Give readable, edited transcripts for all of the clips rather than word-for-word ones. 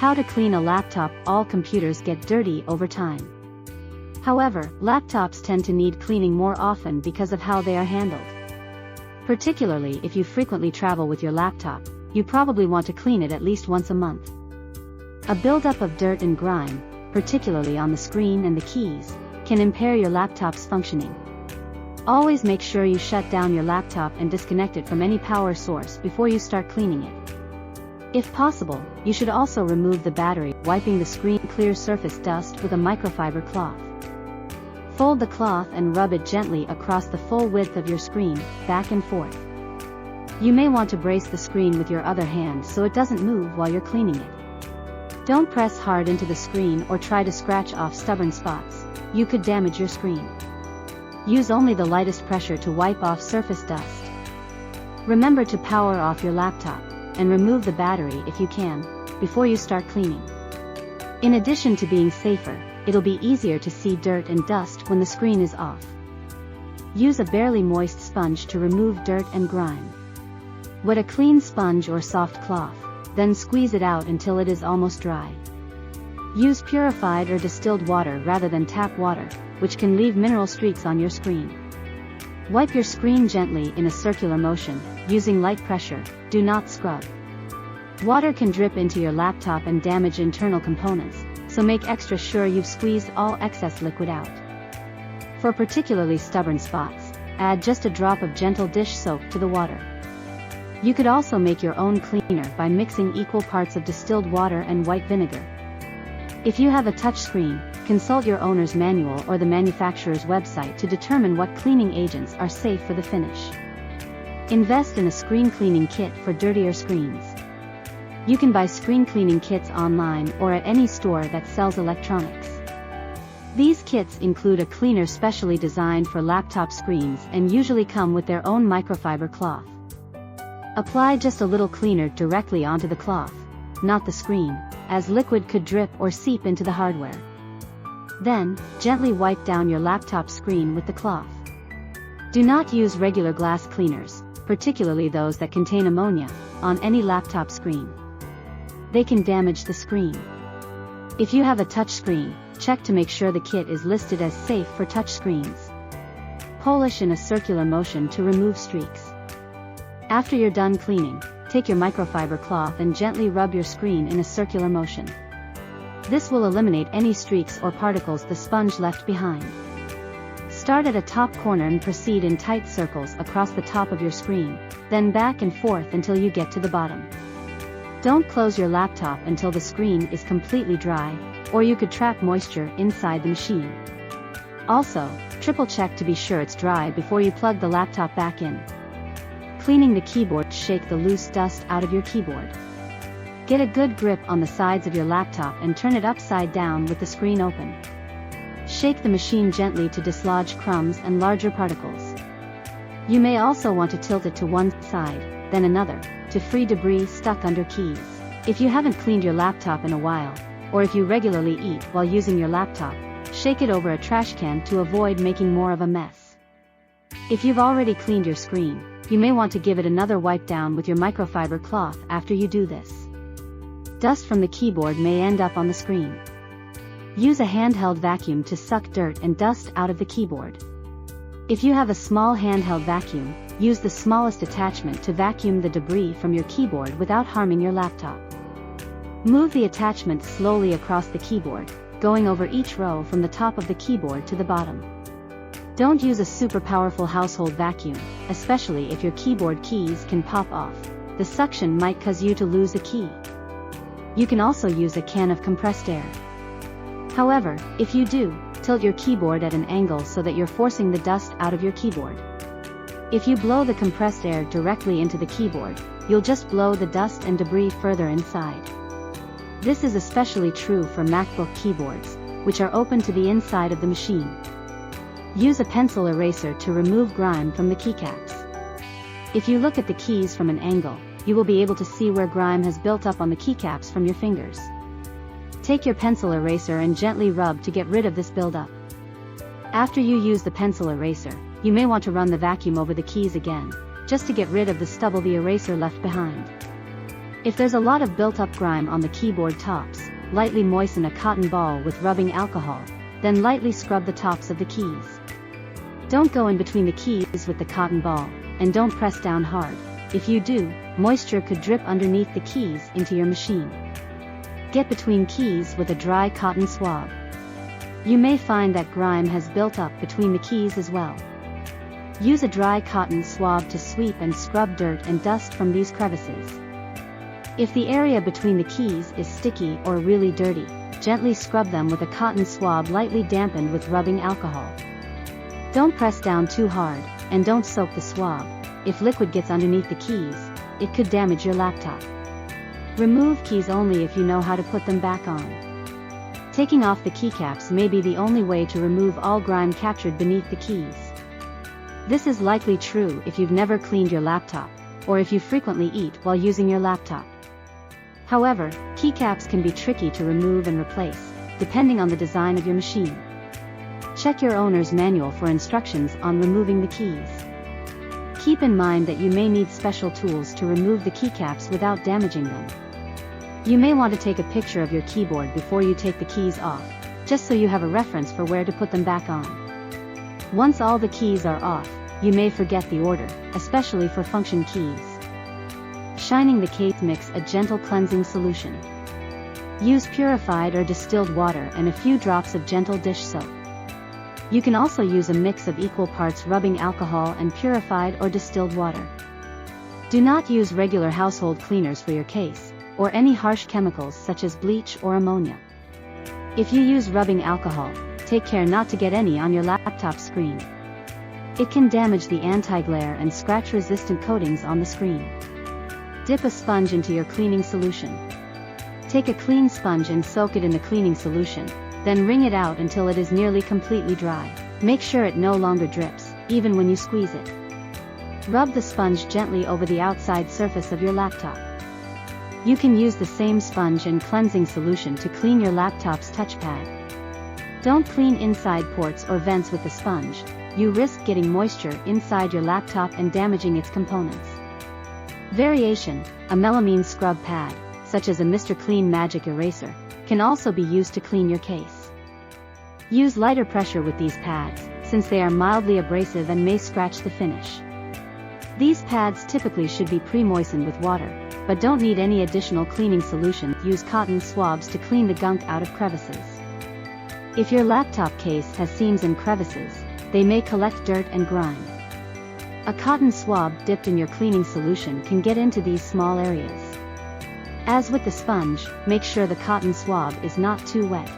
How to clean a laptop. All computers get dirty over time. However, laptops tend to need cleaning more often because of how they are handled. Particularly if you frequently travel with your laptop, you probably want to clean it at least once a month. A buildup of dirt and grime, particularly on the screen and the keys, can impair your laptop's functioning. Always make sure you shut down your laptop and disconnect it from any power source before you start cleaning it. If possible, you should also remove the battery, wiping the screen clear surface dust with a microfiber cloth. Fold the cloth and rub it gently across the full width of your screen, back and forth. You may want to brace the screen with your other hand so it doesn't move while you're cleaning it. Don't press hard into the screen or try to scratch off stubborn spots. You could damage your screen. Use only the lightest pressure to wipe off surface dust. Remember to power off your laptop, and remove the battery if you can, before you start cleaning. In addition to being safer, it'll be easier to see dirt and dust when the screen is off. Use a barely moist sponge to remove dirt and grime. Wet a clean sponge or soft cloth, then squeeze it out until it is almost dry. Use purified or distilled water rather than tap water, which can leave mineral streaks on your screen. Wipe your screen gently in a circular motion, using light pressure. Do not scrub. Water can drip into your laptop and damage internal components, so make extra sure you've squeezed all excess liquid out. For particularly stubborn spots, add just a drop of gentle dish soap to the water. You could also make your own cleaner by mixing equal parts of distilled water and white vinegar. If you have a touchscreen, consult your owner's manual or the manufacturer's website to determine what cleaning agents are safe for the finish. Invest in a screen cleaning kit for dirtier screens. You can buy screen cleaning kits online or at any store that sells electronics. These kits include a cleaner specially designed for laptop screens and usually come with their own microfiber cloth. Apply just a little cleaner directly onto the cloth, not the screen, as liquid could drip or seep into the hardware. Then, gently wipe down your laptop screen with the cloth. Do not use regular glass cleaners, particularly those that contain ammonia, on any laptop screen. They can damage the screen. If you have a touch screen, check to make sure the kit is listed as safe for touch screens. Polish in a circular motion to remove streaks. After you're done cleaning, take your microfiber cloth and gently rub your screen in a circular motion. This will eliminate any streaks or particles the sponge left behind. Start at a top corner and proceed in tight circles across the top of your screen, then back and forth until you get to the bottom. Don't close your laptop until the screen is completely dry, or you could trap moisture inside the machine. Also, triple check to be sure it's dry before you plug the laptop back in. Cleaning the keyboard. Shake the loose dust out of your keyboard. Get a good grip on the sides of your laptop and turn it upside down with the screen open. Shake the machine gently to dislodge crumbs and larger particles. You may also want to tilt it to one side, then another, to free debris stuck under keys. If you haven't cleaned your laptop in a while, or if you regularly eat while using your laptop, shake it over a trash can to avoid making more of a mess. If you've already cleaned your screen, you may want to give it another wipe down with your microfiber cloth after you do this. Dust from the keyboard may end up on the screen. Use a handheld vacuum to suck dirt and dust out of the keyboard. If you have a small handheld vacuum, use the smallest attachment to vacuum the debris from your keyboard without harming your laptop. Move the attachment slowly across the keyboard, going over each row from the top of the keyboard to the bottom. Don't use a super powerful household vacuum, especially if your keyboard keys can pop off. The suction might cause you to lose a key. You can also use a can of compressed air. However, if you do, tilt your keyboard at an angle so that you're forcing the dust out of your keyboard. If you blow the compressed air directly into the keyboard, you'll just blow the dust and debris further inside. This is especially true for MacBook keyboards, which are open to the inside of the machine. Use a pencil eraser to remove grime from the keycaps. If you look at the keys from an angle, you will be able to see where grime has built up on the keycaps from your fingers. Take your pencil eraser and gently rub to get rid of this buildup. After you use the pencil eraser, you may want to run the vacuum over the keys again, just to get rid of the stubble the eraser left behind. If there's a lot of built-up grime on the keyboard tops, lightly moisten a cotton ball with rubbing alcohol, then lightly scrub the tops of the keys. Don't go in between the keys with the cotton ball, and don't press down hard. If you do, moisture could drip underneath the keys into your machine. Get between keys with a dry cotton swab. You may find that grime has built up between the keys as well. Use a dry cotton swab to sweep and scrub dirt and dust from these crevices. If the area between the keys is sticky or really dirty, gently scrub them with a cotton swab lightly dampened with rubbing alcohol. Don't press down too hard, and don't soak the swab. If liquid gets underneath the keys, it could damage your laptop. Remove keys only if you know how to put them back on. Taking off the keycaps may be the only way to remove all grime captured beneath the keys. This is likely true if you've never cleaned your laptop, or if you frequently eat while using your laptop. However, keycaps can be tricky to remove and replace, depending on the design of your machine. Check your owner's manual for instructions on removing the keys. Keep in mind that you may need special tools to remove the keycaps without damaging them. You may want to take a picture of your keyboard before you take the keys off, just so you have a reference for where to put them back on. Once all the keys are off, you may forget the order, especially for function keys. Shining the case, mix a gentle cleansing solution. Use purified or distilled water and a few drops of gentle dish soap. You can also use a mix of equal parts rubbing alcohol and purified or distilled water. Do not use regular household cleaners for your case, or any harsh chemicals such as bleach or ammonia. If you use rubbing alcohol, take care not to get any on your laptop screen. It can damage the anti-glare and scratch-resistant coatings on the screen. Dip a sponge into your cleaning solution. Take a clean sponge and soak it in the cleaning solution, then wring it out until it is nearly completely dry. Make sure it no longer drips, even when you squeeze it. Rub the sponge gently over the outside surface of your laptop. You can use the same sponge and cleansing solution to clean your laptop's touchpad. Don't clean inside ports or vents with the sponge. You risk getting moisture inside your laptop and damaging its components. Variation: a melamine scrub pad, such as a Mr. Clean Magic Eraser, can also be used to clean your case. Use lighter pressure with these pads, since they are mildly abrasive and may scratch the finish. These pads typically should be pre-moistened with water, but don't need any additional cleaning solution. Use cotton swabs to clean the gunk out of crevices. If your laptop case has seams and crevices, they may collect dirt and grime. A cotton swab dipped in your cleaning solution can get into these small areas. As with the sponge, make sure the cotton swab is not too wet.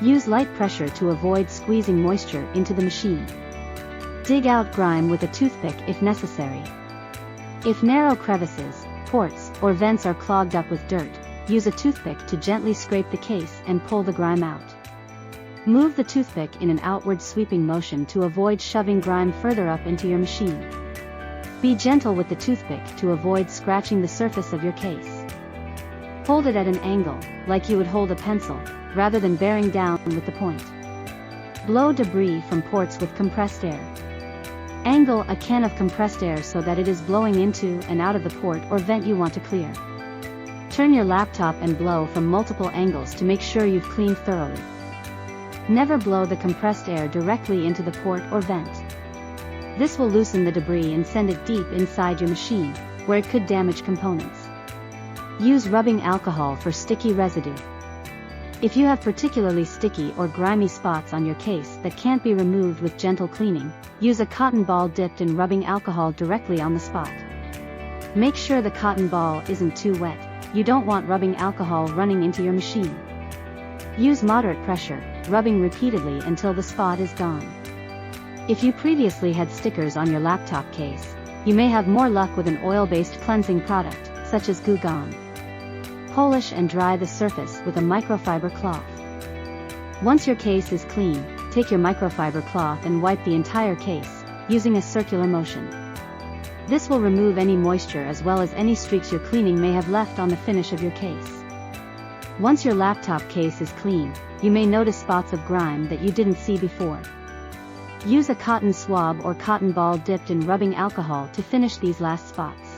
Use light pressure to avoid squeezing moisture into the machine. Dig out grime with a toothpick if necessary. If narrow crevices, ports, or vents are clogged up with dirt, use a toothpick to gently scrape the case and pull the grime out. Move the toothpick in an outward sweeping motion to avoid shoving grime further up into your machine. Be gentle with the toothpick to avoid scratching the surface of your case. Hold it at an angle, like you would hold a pencil, rather than bearing down with the point. Blow debris from ports with compressed air. Angle a can of compressed air so that it is blowing into and out of the port or vent you want to clear. Turn your laptop and blow from multiple angles to make sure you've cleaned thoroughly. Never blow the compressed air directly into the port or vent. This will loosen the debris and send it deep inside your machine, where it could damage components. Use rubbing alcohol for sticky residue. If you have particularly sticky or grimy spots on your case that can't be removed with gentle cleaning, use a cotton ball dipped in rubbing alcohol directly on the spot. Make sure the cotton ball isn't too wet. You don't want rubbing alcohol running into your machine. Use moderate pressure, rubbing repeatedly until the spot is gone. If you previously had stickers on your laptop case, you may have more luck with an oil-based cleansing product, such as Goo Gone. Polish and dry the surface with a microfiber cloth. Once your case is clean, take your microfiber cloth and wipe the entire case, using a circular motion. This will remove any moisture as well as any streaks your cleaning may have left on the finish of your case. Once your laptop case is clean, you may notice spots of grime that you didn't see before. Use a cotton swab or cotton ball dipped in rubbing alcohol to finish these last spots.